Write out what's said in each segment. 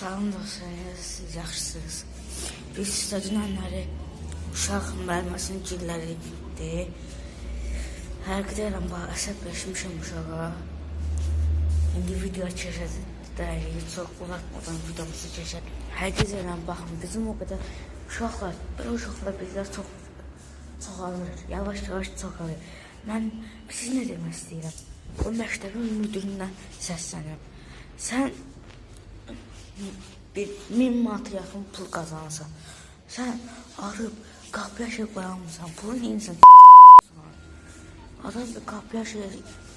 Sağın dostlar, siz yaxşısınız. Biz sizə dünənləri uşaq müəlliməsinin gilləri idi. Hər qədərəm əsəbləşmişəm uşağa. İndi video çəkəcəyik, çox uzatmadan videomuzu çəkək. Hər qədərəm baxın, bizim o qədər uşaqlar, belə uşaqlar bizlər çoxalır, yavaş-yavaş çoxalır. Mən siz nə demək istəyirəm? O məktəbin müdüründən səslənirəm. Sən 1000 manat yaxın pul qazanırsan. Sən arıb qapıya şey qoyamırsan, pulu neyinsən? Adam bir qapıya şey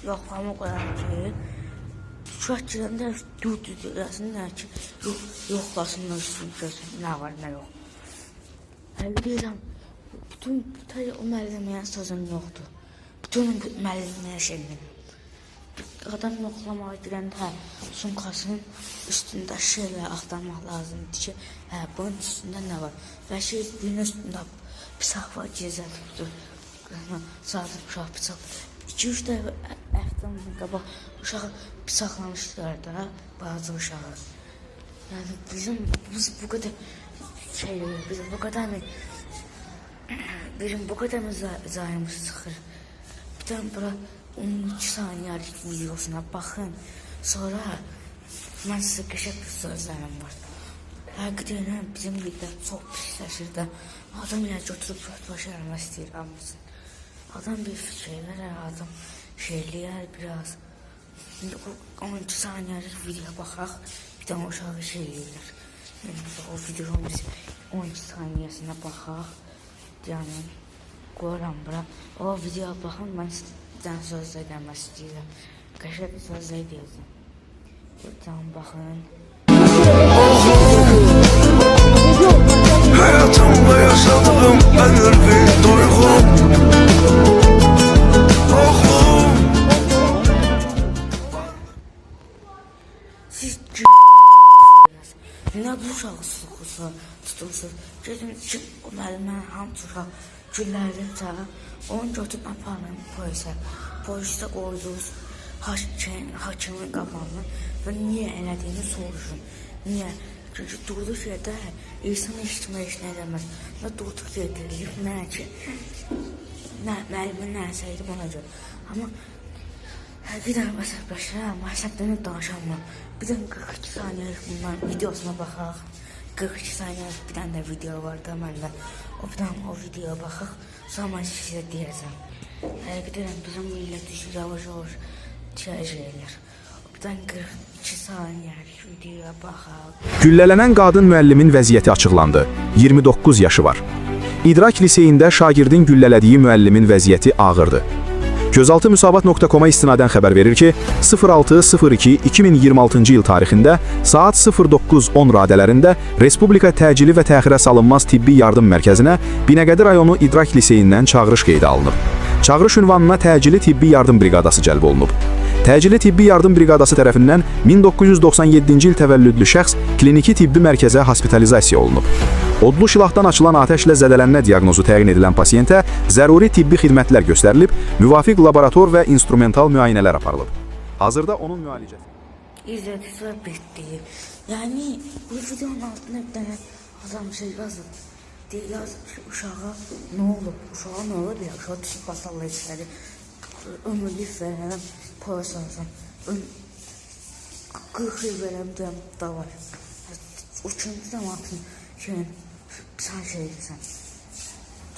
yoxlama qoyar ki, uşaq girəndə düz deyəsinlər ki, yoxlasınlar üstünü görsün, nə var, nə yox. Hələ deyirəm, bütün o müəlliməyə sözüm yoxdur. Bütün müəlliməyə şeyim. Adam yoxlamağa girəndə sumkasının üstündə şeylə axtarmaq lazımdır ki, bunun üstündə nə var? Və birinin üstündə pisaq var, gizlətibdir. Sadəcə uşaq pisaq. 2-3 dəfə əftamdan qabaq uşağı pisaqlamışdılar da, bazı uşağı. Yəni biz bu qədər bizim bu qədər zayımız çıxır. Bir tane bura 12 saniyelik videosuna baxın. Sonra mən sizə qəşəng bir sözlərim var. Həqiqətən bizim millət çox pisləşir də. Adam yəni götürüb baş eləmək istəyir hamısını. Adam bir fikirlər, adam şeyləyər biraz. İndi 12 saniyelik videoya baxaq, bir dənə uşağı şeyləyirlər. O videonun biz 12 saniyəsinə baxaq. Yəni qoyuram bura. O videoya baxın, mən sizdən sözlər demək istəyirəm. Qəşəng sözlər deyəcəm. Buradan baxın. Hayatımda yaşadığım en ürkek duygum. Siz nə bu uşağı tutursunuz? Gedin ki, o müəllimə hamısı uşaq güllərlə çağır. Onu götürüb aparın polisə. Polisdə qoydunuz hakimin qabağına və niyə elədiyini soruşun. Niyə? Çünki durduğu yerdə insan eşitmək nə eləməz. Və durduğu yerdə eləyib nə ki, müəllimin nəsəydi buna görə. Amma həqiqətən məsələşirəm, məsələdən danışamam. Bir dənə 42 saniyelik bunların videosuna baxaq. 42 saniyelik bir dənə də video var da məndə. O bir dənə o videoya baxaq, sonra mən sizə deyəcəm. Həqiqətən bizim millət yavaş-yavaş çəyəcəklər. Bir dənə 42 saniyelik videoya baxaq. Güllələnən qadın müəllimin vəziyyəti açıqlandı. 29 yaşı var. İdrak liseyində şagirdin güllələdiyi müəllimin vəziyyəti ağırdı. Gözaltı müsabat.com-a istinadən xəbər verir ki, 06.02.2026-cı il tarixində saat 09:10 radələrində Respublika Təcili və Təxirə Salınmaz Tibbi Yardım Mərkəzinə Binəqədi rayonu İdrak liseyindən çağırış qeydə alınıb. Çağırış ünvanına Təcili Tibbi Yardım Briqadası cəlb olunub. Təcili Tibbi Yardım Briqadası tərəfindən 1997-ci il təvəllüdlü şəxs kliniki tibbi mərkəzə hospitalizasiya olunub. Odlu şilahdan açılan atəşlə zədələnmə diaqnozu təyin edilən pasiyentə zəruri tibbi xidmətlər göstərilib, müvafiq laborator və instrumental müayinələr aparılıb. Hazırda onun müalicəsi. İzlədiksə bitdi. Yəni, bu videonun altına bir dənə adam şey yazıb. Yazıb ki, uşağa nə olub? Uşağa nə olub? Uşağa düşüb basallar içəri. Ömürlük verəm, polis alsam. 40 il verəm deyəm, da var. Üçüncü zamanın şeyin, sən şey edirsən.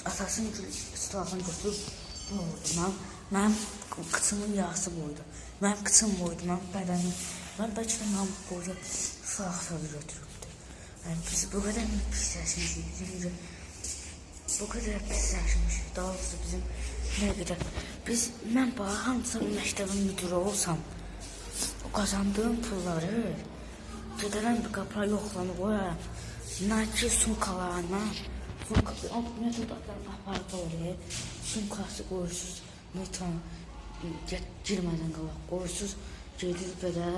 Atasının silahını götürüb, nə oldu? Mənim qıçımın yağısı boydu. Mənim qıçım boydu, mənim bədənim. Mən bəlkə də mənim boyda silahları götürübdü. Yəni, biz bu qədər pisləşmişik. Bu qədər pisləşmişik. Daha doğrusu bizim nə qədər. Mən hamısı məktəbin müdürü olsam, o qazandığım pulları gedərəm bir qapıya yoxlanıb qoyaram. Nakil sumkalarına, aparıb oraya, sumkası qoyursuz, lütfen girmədən qalaq, qoyursuz, gedir belə,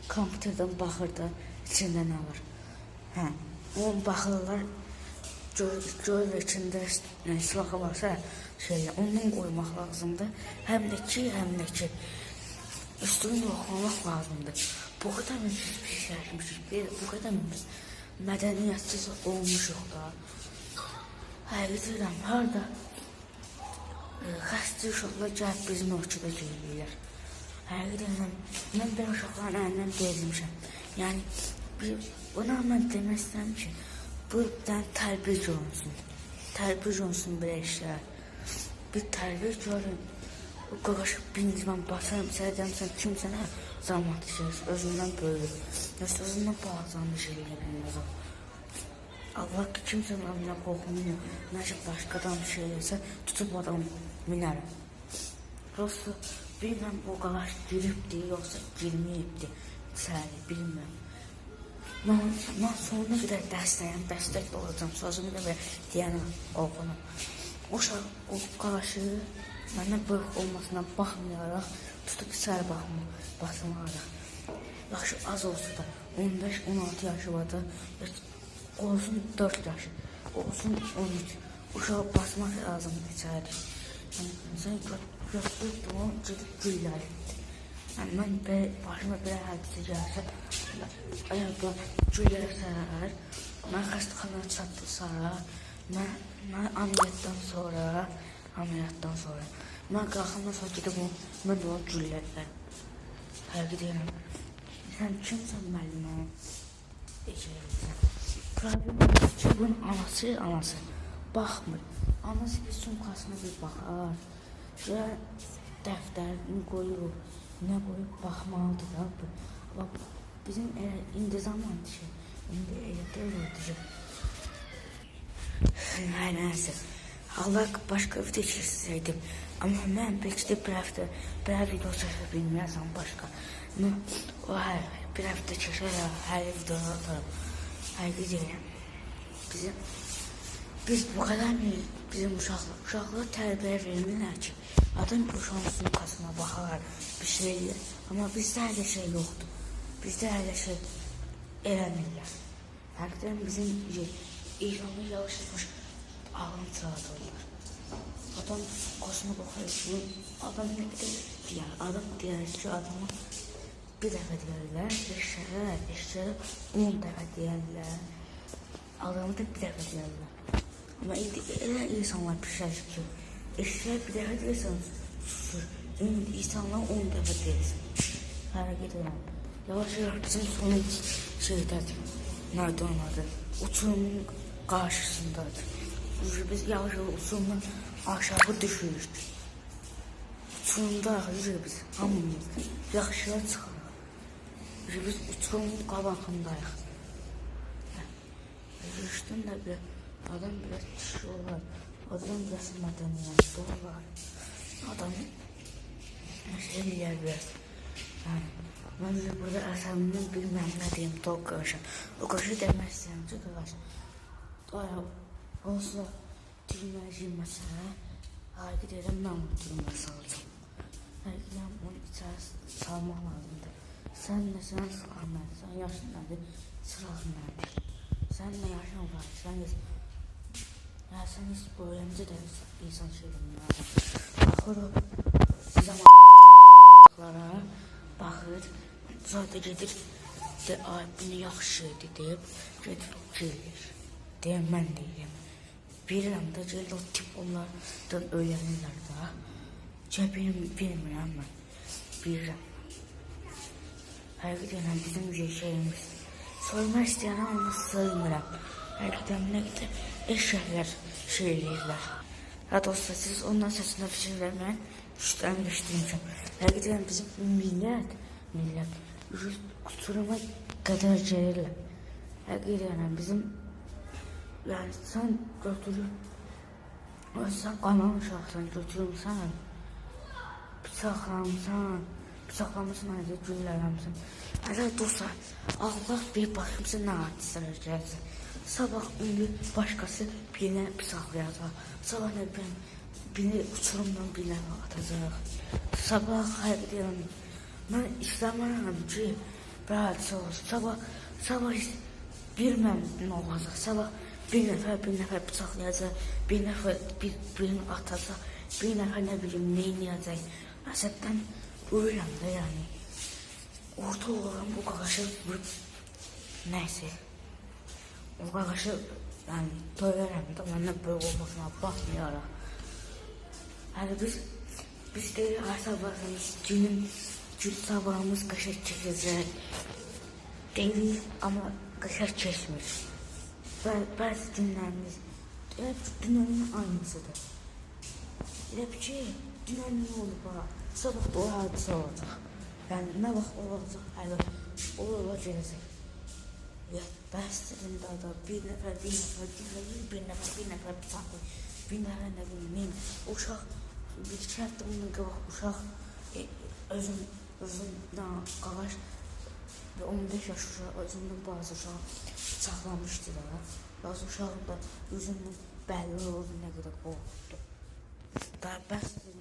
kompüterdən baxır da, içində nə var. Onun baxırlar, görür içində silahı varsa, ondan qoymaq lazımdır. Həm də ki, üstünü yoxlamaq lazımdır. bu kadar mı biz pişirmişik, bu kadar mı biz mədəniyyətsiz olmuşuq da. Həqiqətən harda xəstə uşaqlar gəlib bizim ölkədə gəlirlər. Həqiqətən mən belə uşaqların əlindən bezmişəm. Yəni buna mən demək istəyirəm ki, bu tərbiyə olunsun. Tərbiyə olunsun belə işlər. Bir tərbiyə görün. O qaqaşı birinci mən basarım, sədəmsən kimsənə zaman düşərsən, özündən böyür. Yoxsa özündən bağlanmış eləyə bilməz o. Allah ki, kimsən önünə qorxmuyor. Nəşə başqadan bir şey eləsə, tutub adam minərəm. Yoxsa bilməm o qaqaş giribdir, yoxsa girməyibdir. İçəri, bilməm. Mən sonuna qədər dəstək olacam. Sözümü də belə deyənəm, oğlunum. O qaqaşı məndən böyük olmasına baxmayaraq tutub içəri basmalaraq. Yaxşı az olsa da 15-16 yaşı var da olsun 4 yaşı, olsun 13. Uşağı basmaq lazımdır içəri. Sən götürüb onu gedib güllərimdir. Mən başıma belə hədisə gəlsə, ayaqla güllər sərər, mən xəstəxanaya çatdırsa, mən ameliyatdan sonra, mən qalxandan sonra gedib mən də onu güllərlər. Həqiqi deyirəm, sən kimsən müəllimə? Problem ki, bunun anası baxmır. Anası bir sumkasına bir baxar, ya dəftərini qoyur, nə qoyub baxmalıdır da bu. Bizim indi zamandır ki, indi elə deyildir. Nəysə, Allah başqa video çəksəydim, amma mən belki də bir video çəkə bilməyəsəm başqa. O bir həftə çəkərəm, hər videoda atarım. Həqiqi deyirəm, biz bu qədər mi bizim uşaqlar tərbiyə vermirlər ki, adam uşağın sumkasına baxar, bir şey eləyir. Amma bizdə hələ şey yoxdur, bizdə hələ şey eləmirlər. Həqiqdən bizim İranı yavaş-yavaş ağın çağırırlar. Adam qosuna baxır, adam nə qədər deyər, adam deyər ki, adamı bir dəfə deyərlər, eşşərə 10 dəfə deyərlər, adamı da bir dəfə deyərlər. Amma indi elə insanlar pişər ki, eşşərə bir dəfə deyirsən, susur. İndi insanlar 10 dəfə deyirsən. Hərəkət edən. Yavaş-yavaş bizim sonun şeydədir, nədir onadır, uçurumun qarşısındadır. Biz yavaş-yavaş uçurumdan aşağı düşürük. Uçurumda yürü biz, hamımız yaxşıya çıxarıq. Biz uçurumun qabağındayıq. Yürüyüşdən də bir adam biraz kişi olar, adam biraz mədəniyyətli olar, adam şey eləyər biraz. Mən burada əsəbimdən bilməm nə deyim, o qaşı demək istəyəm ki, qaşı. Olsa düyməciyməsə, həqiqi deyirəm, mən onu düymə salacam. Həqiqi deyirəm, onu içəri salmaq lazımdır. Sən sıxarmən, sən yaşın nədir, sıraq nədir. Sən nə yaşın var, sən böyləmcə də insan şeylərin lazım. Baxır o, zamanlara baxır, zaten gedir, ay, bunu yaxşı şeydir deyib, gedir, gelir. Deyəm, mən deyirəm. Bilirəm də, gəlir o tip onlardan öyrənirlər da. Bilmirəm mən, bilirəm. Həqiqətən bizim şeyimiz. Soymaq istəyənə onu sığmırəm. Həqiqətən nə qədər eşəklər şey eləyirlər. Hətta olsa siz ondan səsində fikir verməyən üstdən düşdüyümcəm. Həqiqətən bizim millət uçuruma qədər gəlirlər. Həqiqətən bizim yəni sən götürüb sən qanan uşaqsan, götürürsən, bıçaqlamısan, güllərimsən. Hələ dursa, Allah bir baxımsa nə hadisələr gəlsin. Sabah ünlü başqası birinə bıçaqlayacaq. Sabah nə birini uçurumdan birinə atacaq. Sabah həqiqətən mən istəmirəm ki, bir hadisə olsun. Sabah bilməm nə olacaq. Sabah bir nəfər bıçaqlayacaq, bir nəfər birini atacaq, bir nəfər nə bilim, nə eləyəcək. Əsəbdən uyuram da yəni. orta olan bu qaqaşı vurub, nəysə, o qaqaşı, yəni, döyərəm də, məndən böyük olmasına baxmayaraq. Hələ biz deyirik, ay sabahımız, gün sabahımız qəşək keçəcək, deyirik, amma qəşək keçmir. Bəzi günlərimiz, elə dünənin aynısıdır. Elə bir ki, dünən nə olub ha, sabah da o hadisə olacaq. Yəni, nə vaxt olacaq, hələ ola gələcək. Bəsdirin da bir nəfər dinləyir, bir nəfər bıçaqlı, bir nəfər nə bilməyim. Uşaq, bir şərtdə bundan qabaq uşaq özündən qaqaş 15 yaş uşaq, özündən bazı uşaq bıçaqlamışdı da. Bazı uşaq da özündən bəlli oldu nə qədər qorxdu. Bəsdirin